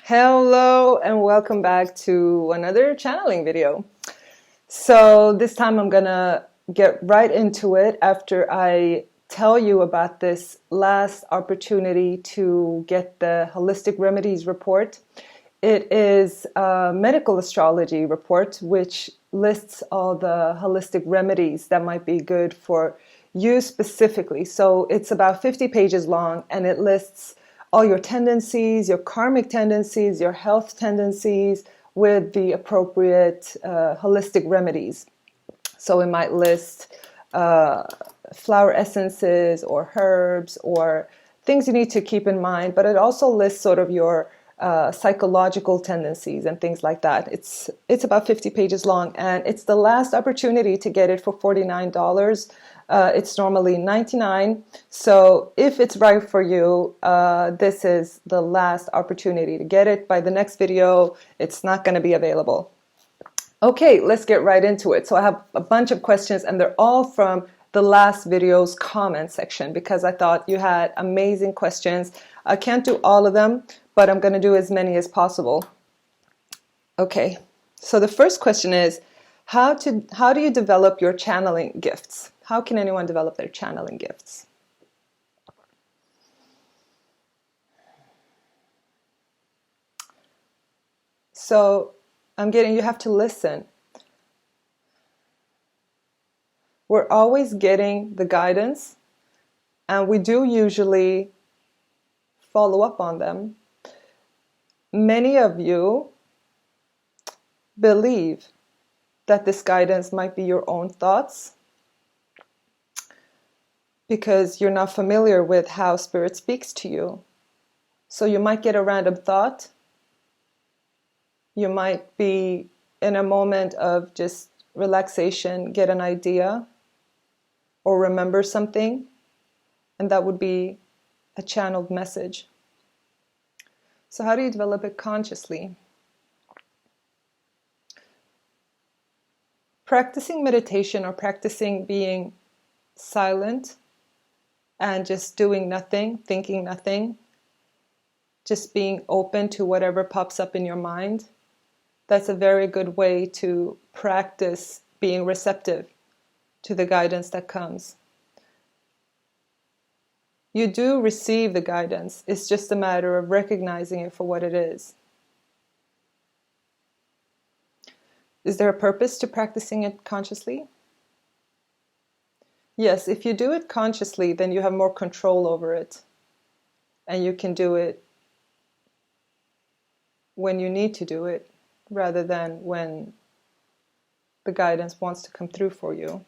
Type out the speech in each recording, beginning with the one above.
Hello and welcome back to another channeling video. So this time I'm gonna get right into it after I tell you about this last opportunity to get the Holistic Remedies report. It is a medical astrology report which lists all the holistic remedies that might be good for you specifically. So it's about 50 pages long and it lists all your tendencies, your karmic tendencies, your health tendencies with the appropriate holistic remedies. So it might list flower essences or herbs or things you need to keep in mind, but it also lists sort of your psychological tendencies and things like that. It's about 50 pages long and it's the last opportunity to get it for $49. It's normally $99. So if it's right for you, this is the last opportunity to get it. By the next video, it's not going to be available. Okay, let's get right into it. So I have a bunch of questions and they're all from the last video's comment section because I thought you had amazing questions. I can't do all of them, but I'm going to do as many as possible. Okay, so the first question is, how do you develop your channeling gifts? How can anyone develop their channeling gifts? So you have to listen. We're always getting the guidance, and we do usually follow up on them. Many of you believe that this guidance might be your own thoughts because you're not familiar with how Spirit speaks to you. So you might get a random thought. You might be in a moment of just relaxation, get an idea or remember something, and that would be a channeled message. So how do you develop it consciously? Practicing meditation or practicing being silent and just doing nothing, thinking nothing, just being open to whatever pops up in your mind, that's a very good way to practice being receptive to the guidance that comes. You do receive the guidance. It's just a matter of recognizing it for what it is. Is there a purpose to practicing it consciously? Yes, if you do it consciously, then you have more control over it. And you can do it when you need to do it, rather than when the guidance wants to come through for you.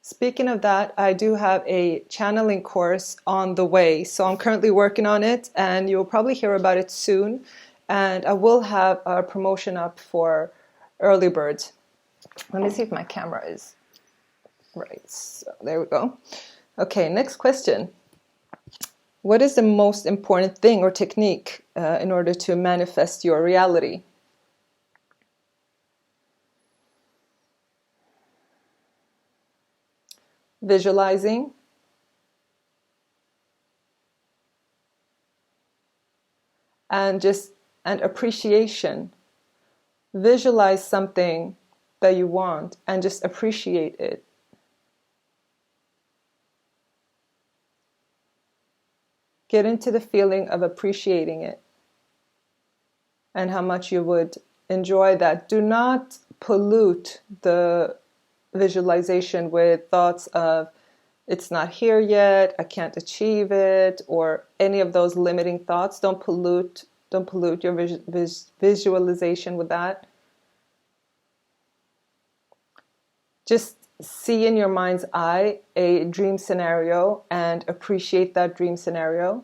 Speaking of that, I do have a channeling course on the way. So I'm currently working on it and you'll probably hear about it soon. And I will have a promotion up for early birds. Let me see if my camera is right. So there we go. Okay, next question. What is the most important thing or technique in order to manifest your reality? Visualizing, and appreciation. Visualize something that you want and just appreciate it. Get into the feeling of appreciating it and how much you would enjoy that. Do not pollute the visualization with thoughts of it's not here yet, I can't achieve it, or any of those limiting thoughts. Don't pollute your visualization with that. Just see in your mind's eye a dream scenario and appreciate that dream scenario.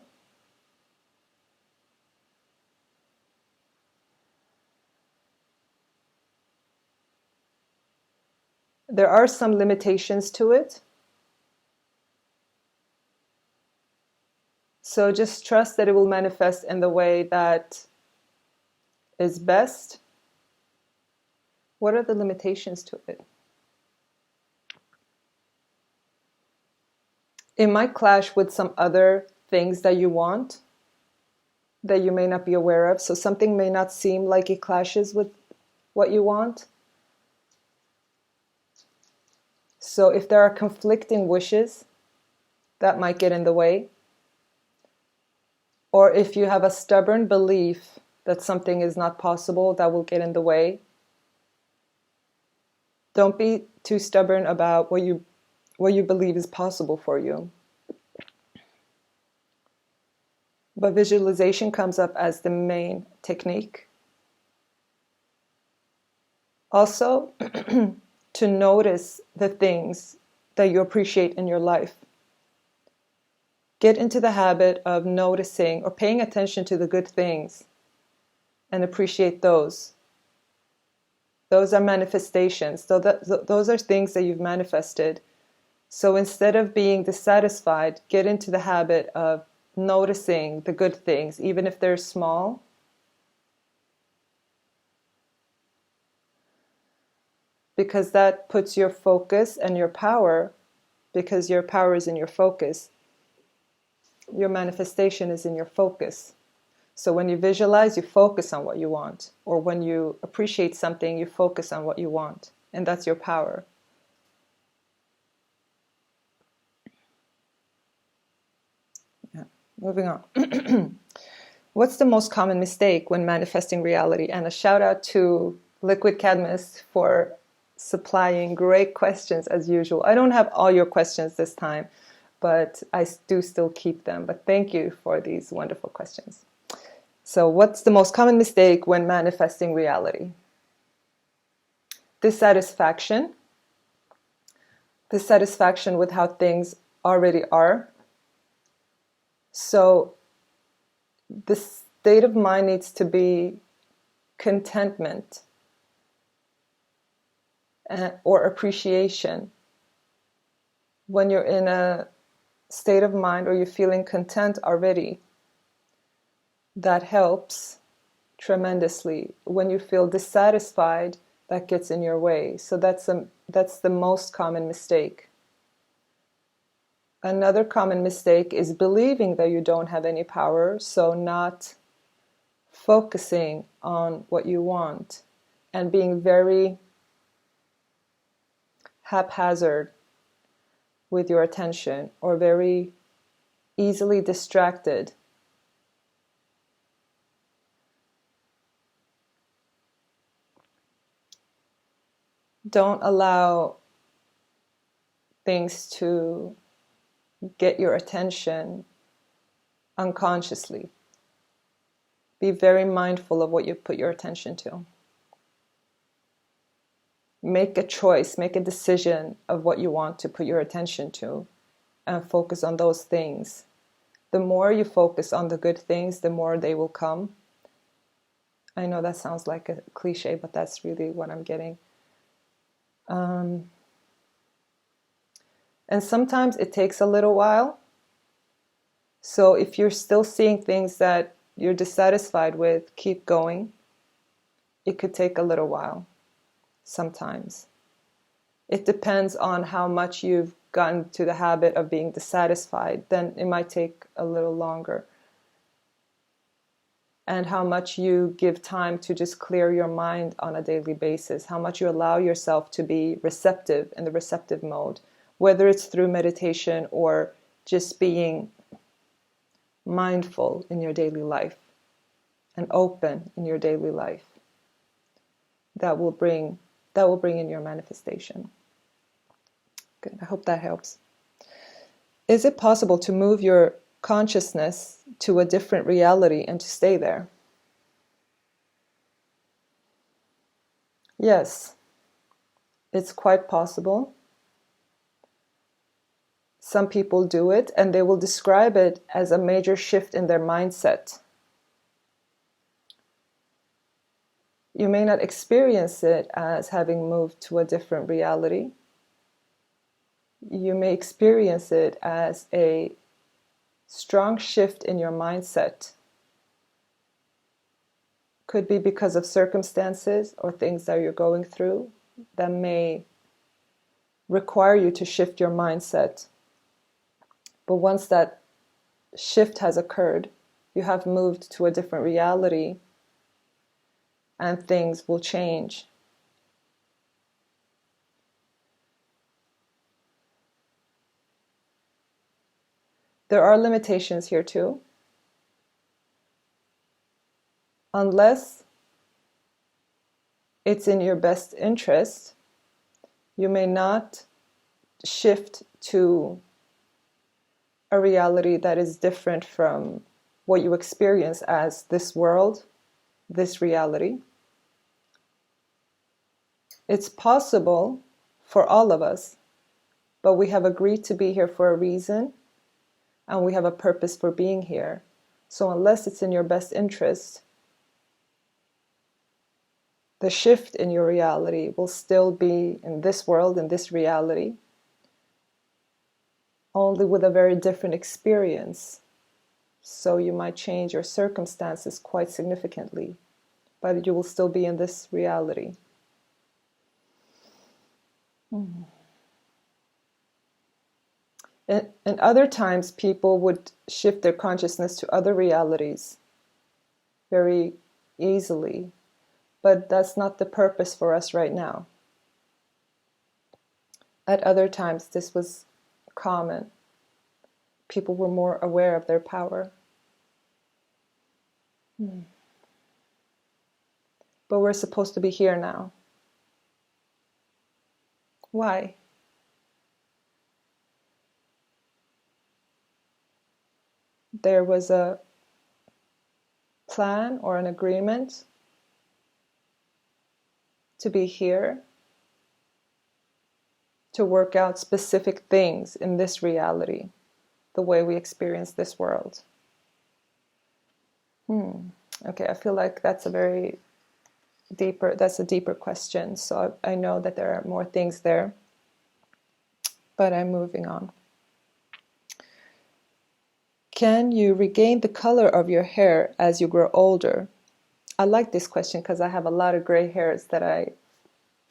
There are some limitations to it. So just trust that it will manifest in the way that is best. What are the limitations to it? It might clash with some other things that you want that you may not be aware of. So something may not seem like it clashes with what you want. So if there are conflicting wishes, that might get in the way. Or if you have a stubborn belief that something is not possible, that will get in the way. Don't be too stubborn about what you believe is possible for you. But visualization comes up as the main technique. Also, to notice the things that you appreciate in your life. Get into the habit of noticing or paying attention to the good things and appreciate those. Those are manifestations. So those are things that you've manifested. So instead of being dissatisfied, get into the habit of noticing the good things, even if they're small. Because that puts your focus and your power, because your power is in your focus. Your manifestation is in your focus. So when you visualize, you focus on what you want. Or when you appreciate something, you focus on what you want. And that's your power. Yeah. Moving on. What's the most common mistake when manifesting reality? And a shout out to Liquid Cadmus for supplying great questions as usual. I don't have all your questions this time, but I do still keep them. But thank you for these wonderful questions. So what's the most common mistake when manifesting reality? Dissatisfaction. Dissatisfaction with how things already are. So the state of mind needs to be contentment or appreciation. When you're in a state of mind or you're feeling content already, that helps tremendously. When you feel dissatisfied, that gets in your way. So that's the most common mistake. Another common mistake is believing that you don't have any power, so not focusing on what you want and being very haphazard with your attention or very easily distracted. Don't allow things to get your attention unconsciously. Be very mindful of what you put your attention to. Make a choice, make a decision of what you want to put your attention to and focus on those things. The more you focus on the good things, the more they will come. I know that sounds like a cliche, but that's really what I'm getting. And sometimes it takes a little while. So if you're still seeing things that you're dissatisfied with, keep going. It could take a little while. Sometimes. It depends on how much you've gotten to the habit of being dissatisfied. Then it might take a little longer. And how much you give time to just clear your mind on a daily basis. How much you allow yourself to be receptive in the receptive mode. Whether it's through meditation or just being mindful in your daily life and open in your daily life. That will bring in your manifestation. Good. I hope that helps. Is it possible to move your consciousness to a different reality and to stay there? Yes, it's quite possible. Some people do it and they will describe it as a major shift in their mindset. You may not experience it as having moved to a different reality. You may experience it as a strong shift in your mindset. Could be because of circumstances or things that you're going through that may require you to shift your mindset. But once that shift has occurred, you have moved to a different reality and things will change. There are limitations here too. Unless it's in your best interest, you may not shift to a reality that is different from what you experience as this world, this reality. It's possible for all of us, but we have agreed to be here for a reason, and we have a purpose for being here. So unless it's in your best interest, the shift in your reality will still be in this world, in this reality, only with a very different experience. So you might change your circumstances quite significantly, but you will still be in this reality. And other times, people would shift their consciousness to other realities very easily, but that's not the purpose for us right now. At other times, this was common. People were more aware of their power. But we're supposed to be here now. Why? There was a plan or an agreement to be here, to work out specific things in this reality, the way we experience this world. Okay, I feel like that's a deeper question. So I know that there are more things there, but I'm moving on. Can you regain the color of your hair as you grow older? I like this question because I have a lot of gray hairs that I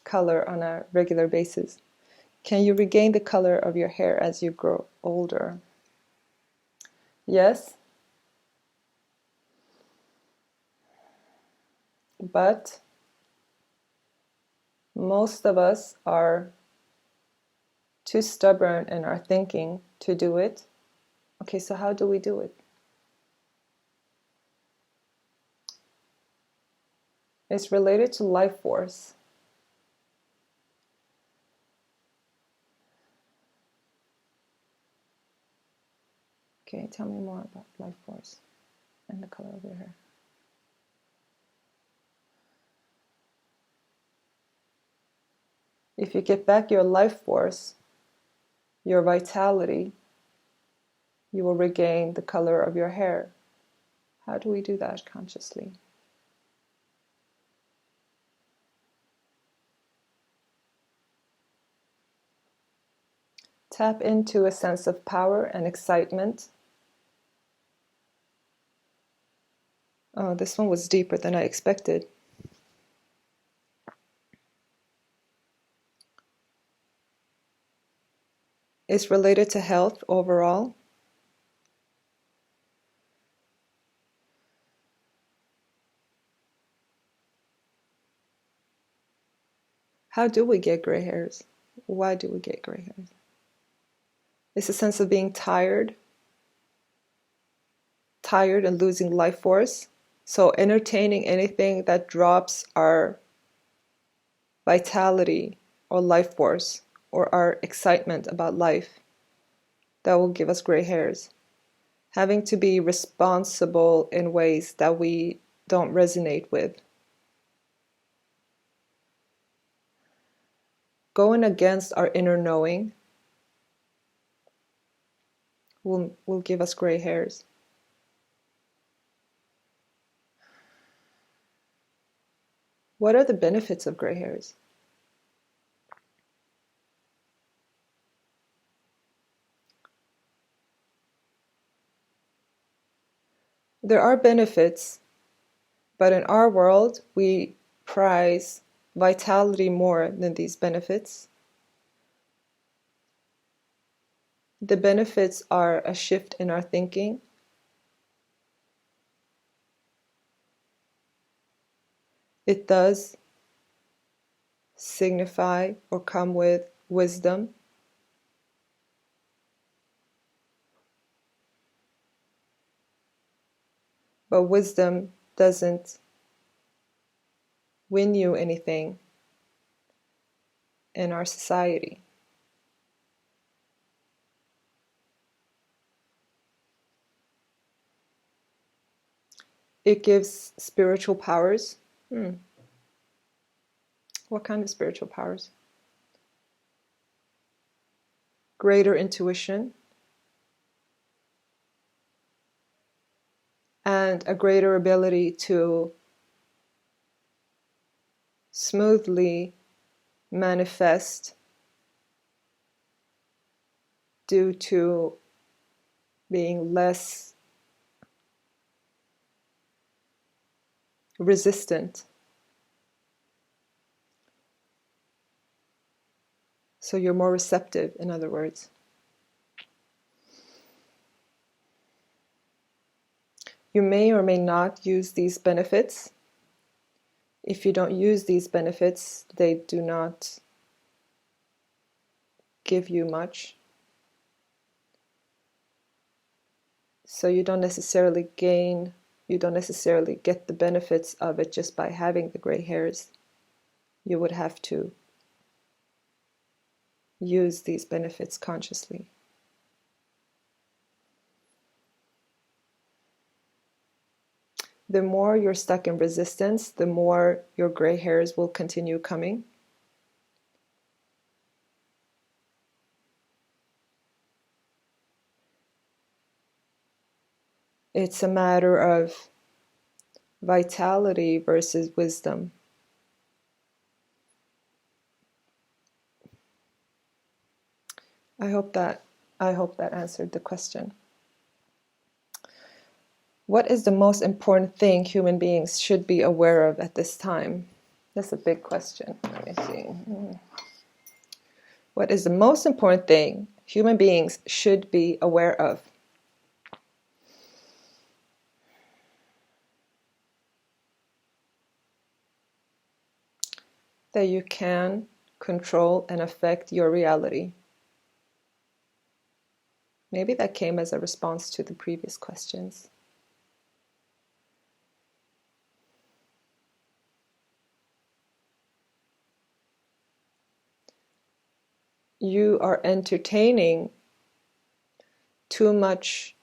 color on a regular basis. Can you regain the color of your hair as you grow older? Yes. But most of us are too stubborn in our thinking to do it. Okay, so how do we do it? It's related to life force. Okay, tell me more about life force and the color of your hair. If you get back your life force, your vitality, you will regain the color of your hair. How do we do that consciously? Tap into a sense of power and excitement. Oh, this one was deeper than I expected. It's related to health overall. How do we get gray hairs? Why do we get gray hairs? It's a sense of being tired and losing life force. So entertaining anything that drops our vitality or life force or our excitement about life, that will give us gray hairs. Having to be responsible in ways that we don't resonate with. Going against our inner knowing will give us gray hairs. What are the benefits of gray hairs? There are benefits, but in our world, we prize vitality more than these benefits. The benefits are a shift in our thinking, it does signify or come with wisdom, but wisdom doesn't win you anything in our society. It gives spiritual powers. What kind of spiritual powers? Greater intuition and a greater ability to smoothly manifest due to being less resistant. So you're more receptive, in other words. You may or may not use these benefits. If you don't use these benefits, they do not give you much. So you don't necessarily gain, you don't necessarily get the benefits of it just by having the gray hairs. You would have to use these benefits consciously. The more you're stuck in resistance, the more your gray hairs will continue coming. It's a matter of vitality versus wisdom. I hope that answered the question. What is the most important thing human beings should be aware of at this time? That's a big question. Let me see. What is the most important thing human beings should be aware of? That you can control and affect your reality. Maybe that came as a response to the previous questions. You are entertaining too much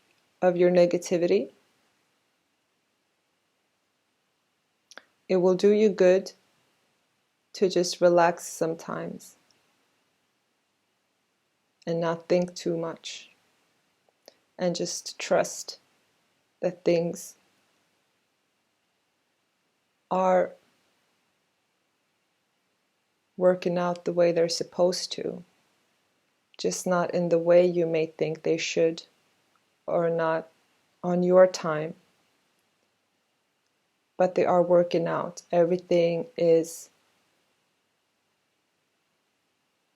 of your negativity. It will do you good to just relax sometimes and not think too much and just trust that things are working out the way they're supposed to, just not in the way you may think they should, or not on your time, but they are working out. Everything is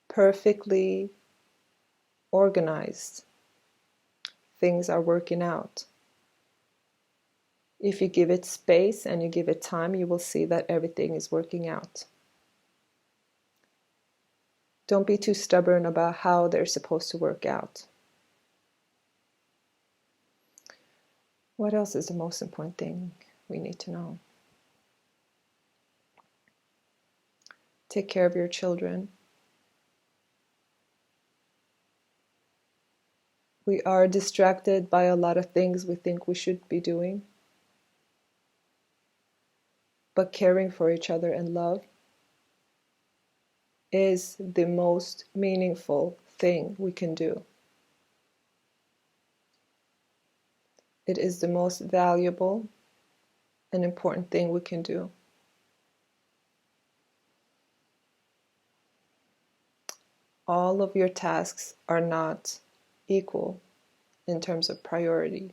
perfectly organized. Things are working out. If you give it space and you give it time, you will see that everything is working out. Don't be too stubborn about how they're supposed to work out. What else is the most important thing we need to know? Take care of your children. We are distracted by a lot of things we think we should be doing. But caring for each other and love is the most meaningful thing we can do. It is the most valuable and important thing we can do. All of your tasks are not equal in terms of priority.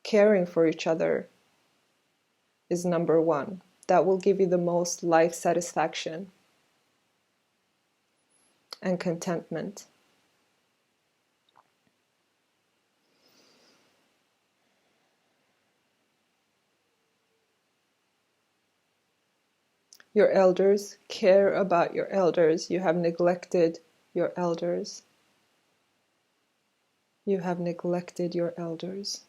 Caring for each other is number one. That will give you the most life satisfaction and contentment. your elders, care about your elders. You have neglected your elders. You have neglected your elders.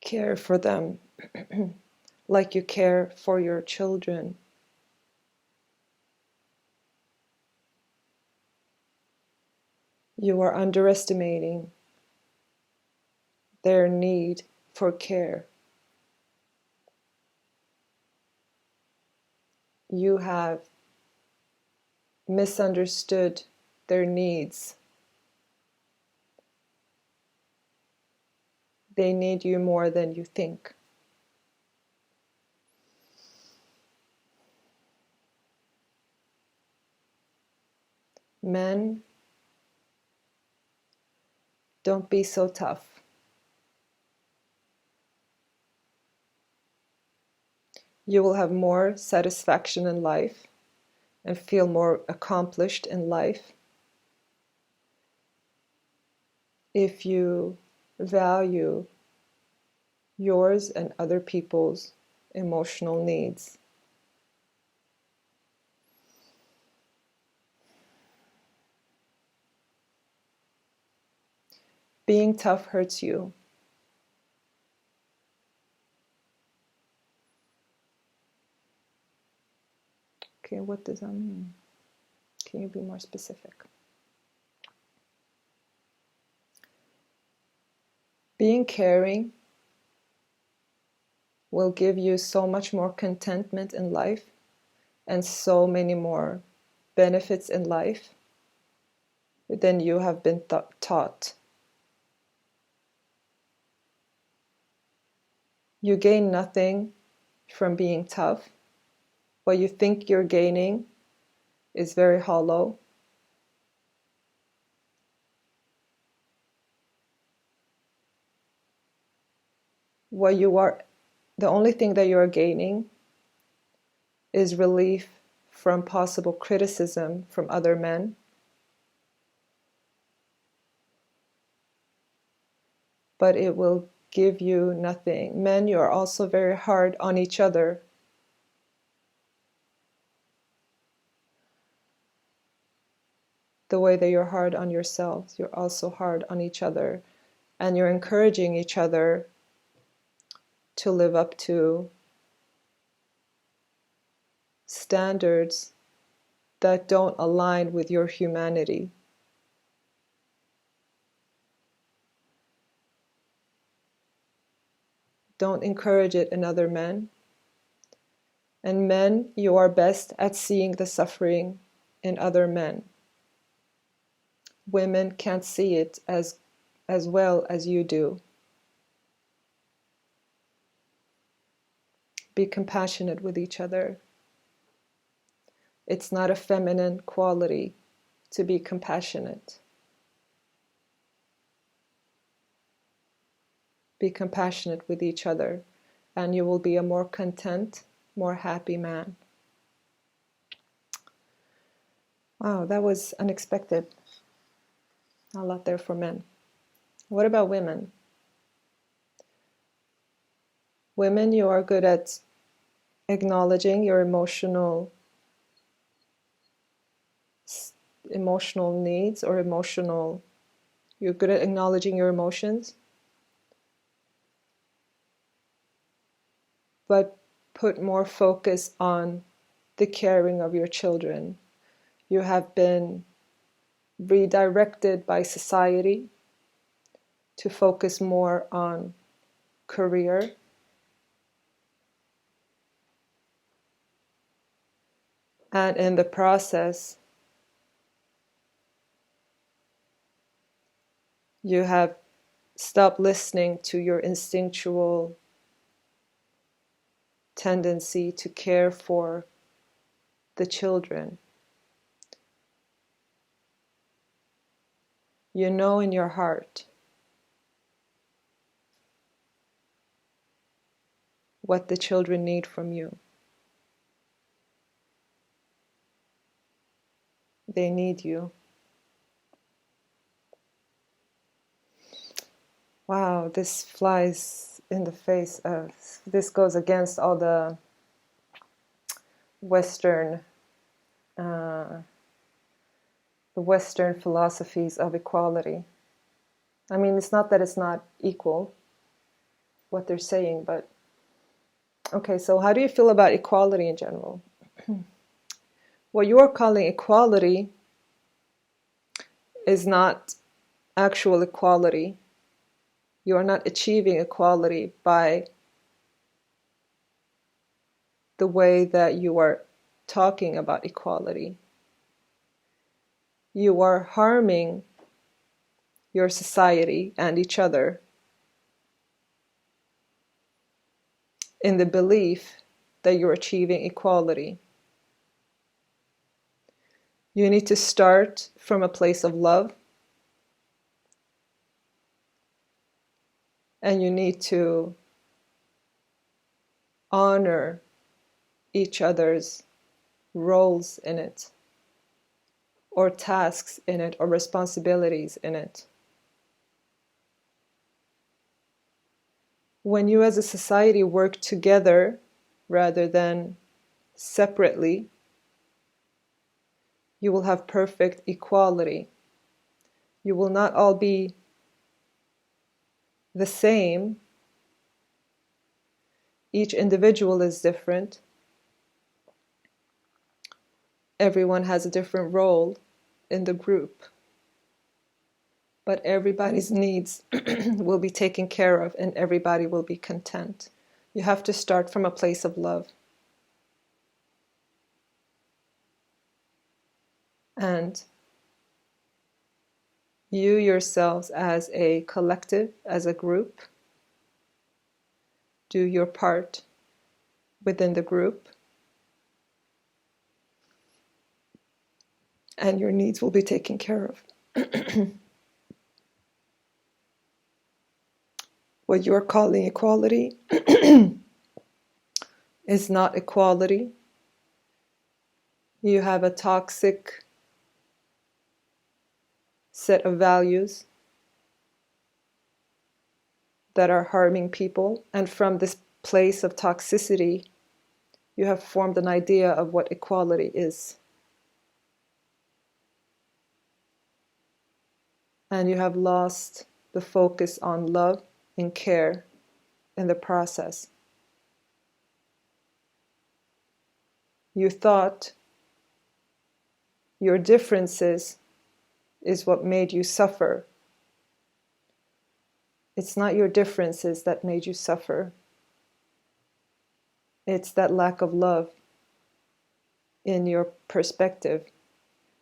Care for them like you care for your children. You are underestimating their need for care. You have misunderstood their needs. They need you more than you think. Men, don't be so tough. You will have more satisfaction in life and feel more accomplished in life if you value yours and other people's emotional needs. Being tough hurts you. Okay, what does that mean? Can you be more specific? Being caring will give you so much more contentment in life and so many more benefits in life than you have been taught. You gain nothing from being tough. What you think you're gaining is very hollow. The only thing that you are gaining is relief from possible criticism from other men. But it will give you nothing. Men, you are also very hard on each other. The way that you're hard on yourselves, you're also hard on each other. And you're encouraging each other to live up to standards that don't align with your humanity. Don't encourage it in other men. And men, you are best at seeing the suffering in other men. Women can't see it as well as you do. Be compassionate with each other. It's not a feminine quality to be compassionate. Be compassionate with each other, and you will be a more content, more happy man. Wow, that was unexpected. A lot there for men. What about women? Women, you are good at acknowledging your emotional needs or you're good at acknowledging your emotions, but put more focus on the caring of your children. You have been redirected by society to focus more on career. And in the process, you have stopped listening to your instinctual tendency to care for the children. You know in your heart what the children need from you. They need you. Wow, this flies in the face of, this goes against all the Western, the Western philosophies of equality. I mean, it's not that it's not equal, what they're saying, but okay, so how do you feel about equality in general? What you are calling equality is not actual equality. You are not achieving equality by the way that you are talking about equality. You are harming your society and each other in the belief that you're achieving equality. You need to start from a place of love, and you need to honor each other's roles in it, or tasks in it, or responsibilities in it. When you as a society work together rather than separately, you will have perfect equality. You will not all be the same. Each individual is different. Everyone has a different role in the group. But everybody's needs will be taken care of, and everybody will be content. You have to start from a place of love. And you yourselves as a collective, as a group, do your part within the group, and your needs will be taken care of. What you're calling equality is not equality. You have a toxic set of values that are harming people, and from this place of toxicity, you have formed an idea of what equality is. And you have lost the focus on love and care in the process. You thought your differences is what made you suffer. It's not your differences that made you suffer. It's that lack of love in your perspective,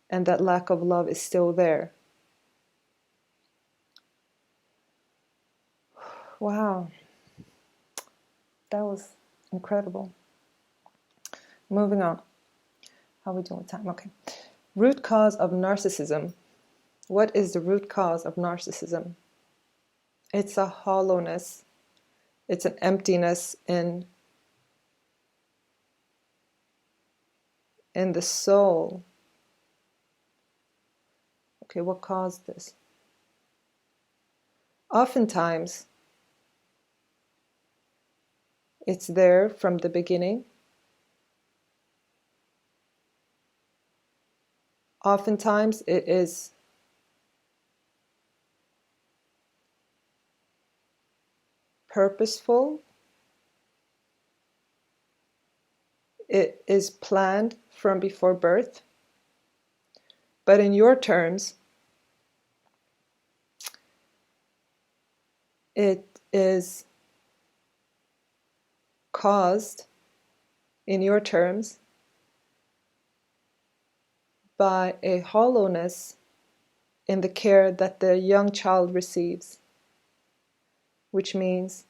and that lack of love is still there. Wow, that was incredible. Moving on. How are we doing with time? Okay. Root cause of narcissism. What is the root cause of narcissism? It's a hollowness. It's an emptiness in the soul. Okay, what caused this? Oftentimes, it's there from the beginning. Oftentimes, it is purposeful. It is planned from before birth. But in your terms, it is caused, in your terms, by a hollowness in the care that the young child receives, which means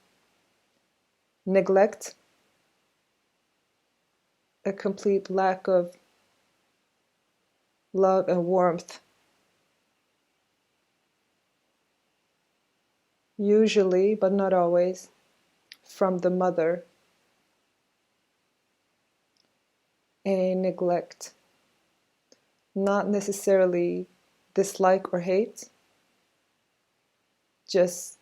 neglect, a complete lack of love and warmth. Usually, but not always, from the mother. A neglect. Not necessarily dislike or hate, just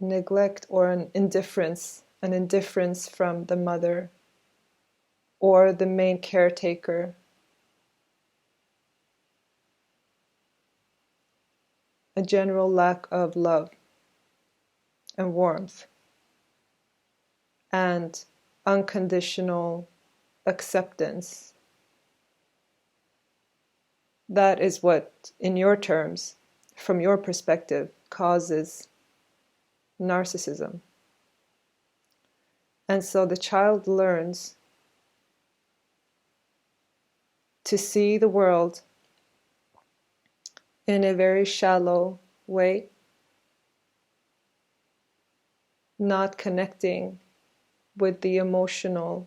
neglect or an indifference from the mother or the main caretaker. A general lack of love and warmth and unconditional acceptance. That is what, in your terms, from your perspective, causes narcissism. And so the child learns to see the world in a very shallow way, not connecting with the emotional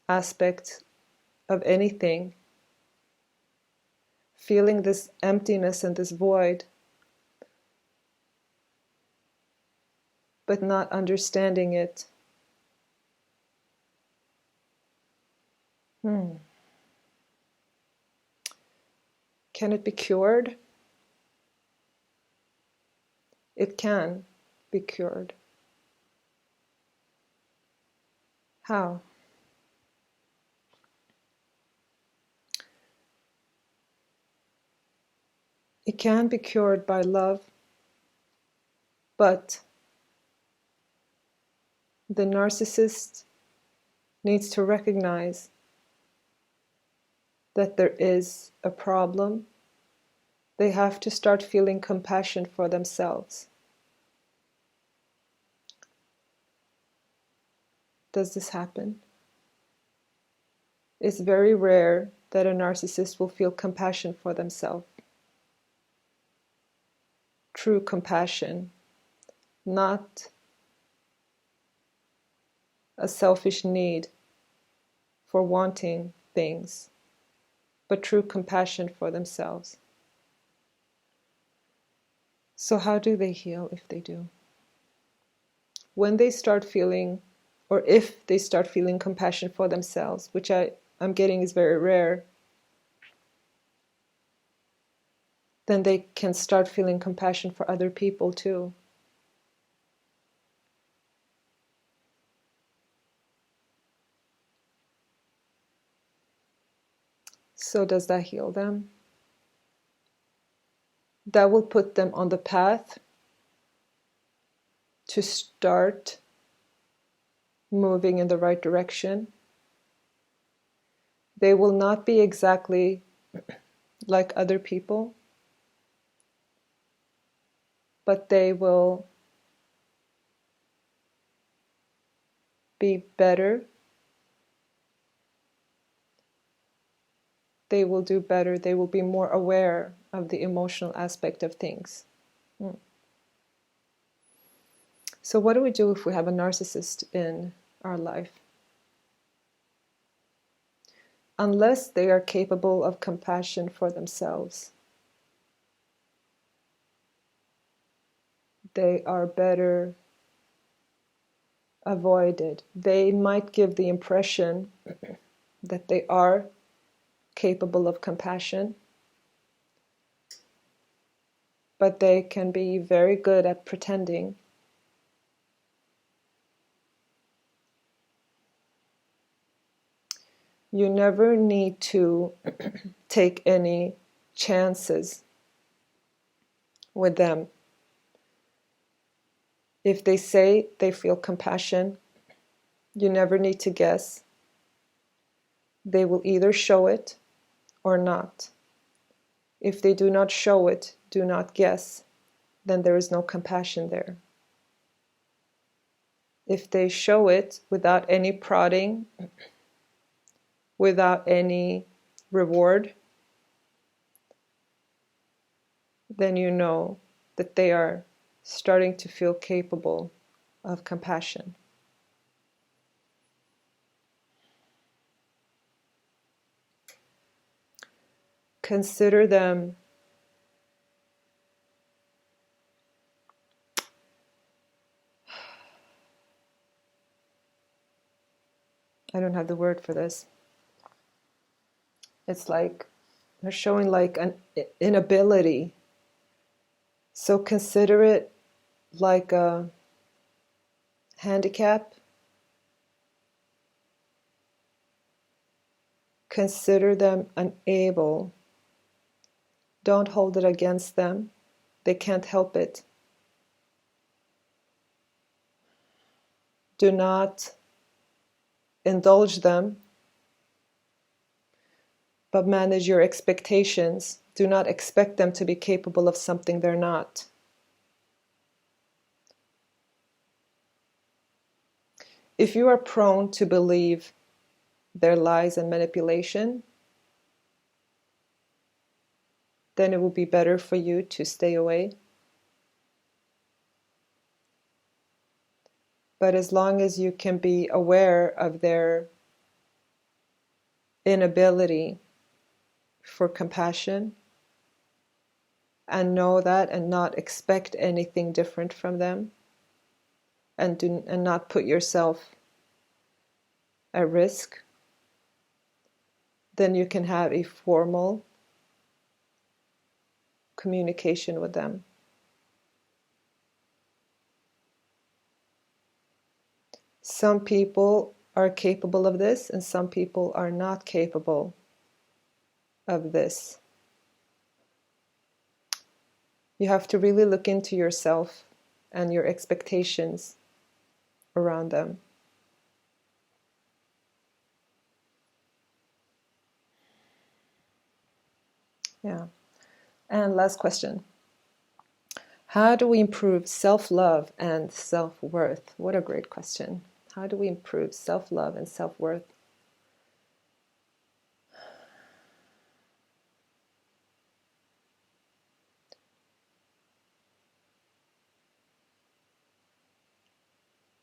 aspect of anything, feeling this emptiness and this void, but not understanding it. Can it be cured? It can be cured. How? It can be cured by love, but the narcissist needs to recognize that there is a problem. They have to start feeling compassion for themselves. Does this happen? It's very rare that a narcissist will feel compassion for themselves. True compassion, not a selfish need for wanting things, but true compassion for themselves. So how do they heal if they do? When they start feeling, or if they start feeling compassion for themselves, which I'm getting is very rare, then they can start feeling compassion for other people too. So does that heal them? That will put them on the path to start moving in the right direction. They will not be exactly like other people, but they will be better. They will do better. They will be more aware of the emotional aspect of things. So what do we do if we have a narcissist in our life? Unless they are capable of compassion for themselves, they are better avoided. They might give the impression that they are capable of compassion, but they can be very good at pretending. You never need to take any chances with them. If they say they feel compassion, you never need to guess. They will either show it or not. If they do not show it, do not guess, then there is no compassion there. If they show it without any prodding, without any reward, then you know that they are starting to feel capable of compassion. Consider them I don't have the word for this. It's like they're showing like an inability. So consider it like a handicap. consider them unable. Don't hold it against them. They can't help it. Do not indulge them, but manage your expectations. Do not expect them to be capable of something they're not. If you are prone to believe their lies and manipulation, then it will be better for you to stay away. But as long as you can be aware of their inability for compassion and know that and not expect anything different from them, and not put yourself at risk, then you can have a formal communication with them. Some people are capable of this and some people are not capable of this. You have to really look into yourself and your expectations around them. Yeah. And last question. How do we improve self-love and self-worth? What a great question. How do we improve self-love and self-worth?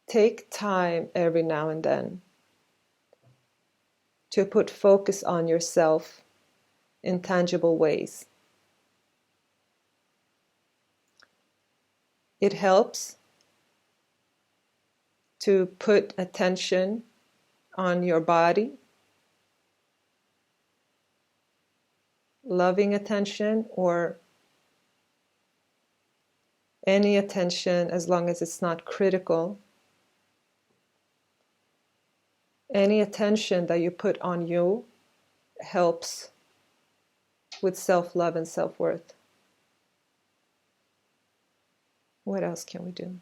Take time every now and then to put focus on yourself in tangible ways. It helps to put attention on your body, loving attention or any attention as long as it's not critical. Any attention that you put on you helps with self-love and self-worth. What else can we do?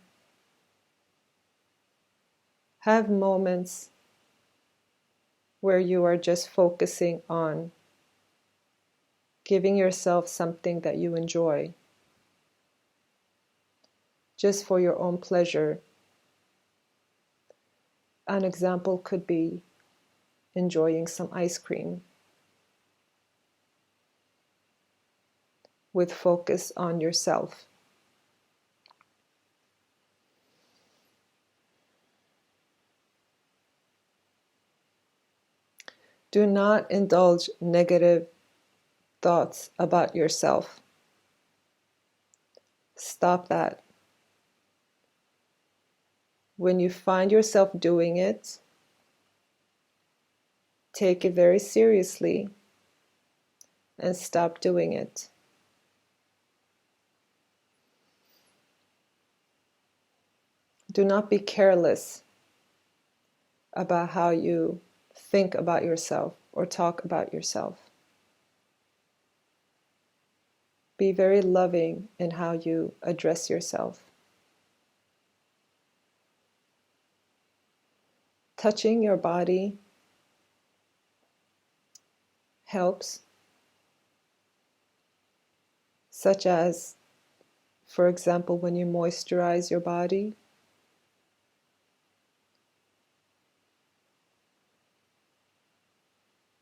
Have moments where you are just focusing on giving yourself something that you enjoy, just for your own pleasure. An example could be enjoying some ice cream with focus on yourself. Do not indulge negative thoughts about yourself. Stop that. When you find yourself doing it, take it very seriously and stop doing it. Do not be careless about how you think about yourself or talk about yourself. Be very loving in how you address yourself. Touching your body helps, such as, for example, when you moisturize your body.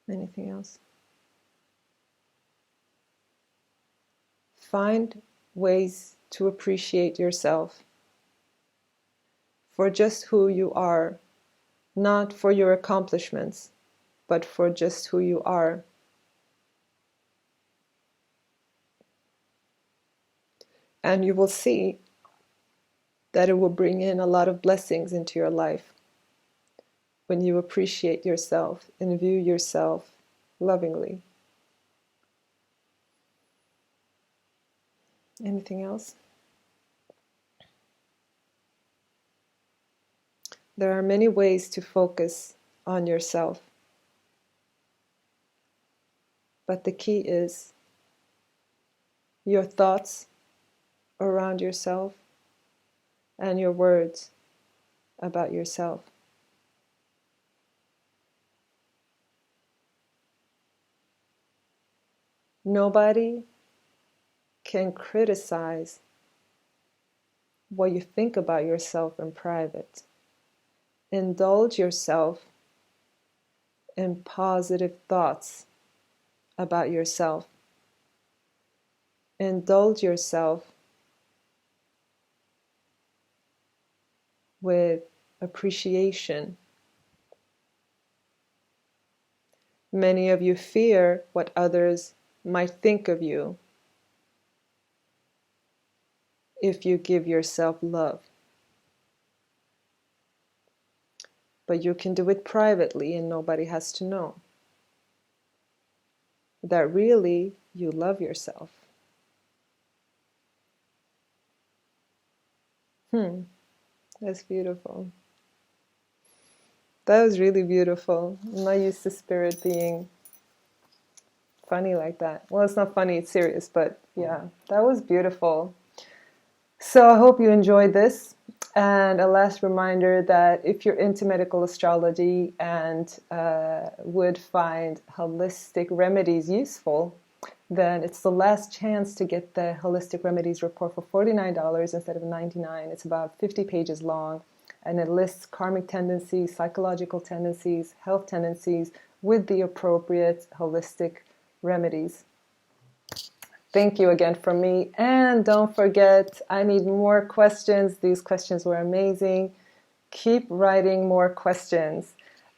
Anything else? Find ways to appreciate yourself for just who you are, not for your accomplishments, but for just who you are. And you will see that it will bring in a lot of blessings into your life when you appreciate yourself and view yourself lovingly. Anything else? There are many ways to focus on yourself. But the key is your thoughts around yourself and your words about yourself. Nobody can criticize what you think about yourself in private. Indulge yourself in positive thoughts about yourself. Indulge yourself with appreciation. Many of you fear what others might think of you if you give yourself love. But you can do it privately and nobody has to know that really you love yourself. That's beautiful. That was really beautiful. I'm not used to spirit being funny like that. Well, it's not funny, it's serious, but yeah, that was beautiful. So I hope you enjoyed this. And a last reminder that if you're into medical astrology and would find holistic remedies useful, then it's the last chance to get the Holistic Remedies report for $49 instead of $99. It's about 50 pages long, and it lists karmic tendencies, psychological tendencies, health tendencies with the appropriate holistic remedies. Thank you again from me. And don't forget, I need more questions. These questions were amazing. Keep writing more questions.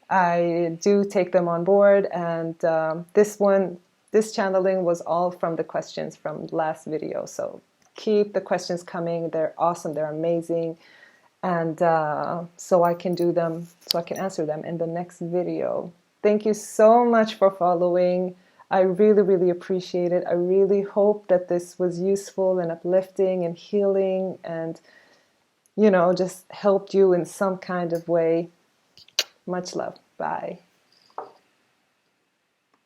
I do take them on board. And this channeling was all from the questions from last video. So keep the questions coming. They're awesome. They're amazing. And so I can do them, so I can answer them in the next video. Thank you so much for following. I really, really appreciate it. I really hope that this was useful and uplifting and healing and, just helped you in some kind of way. Much love. Bye.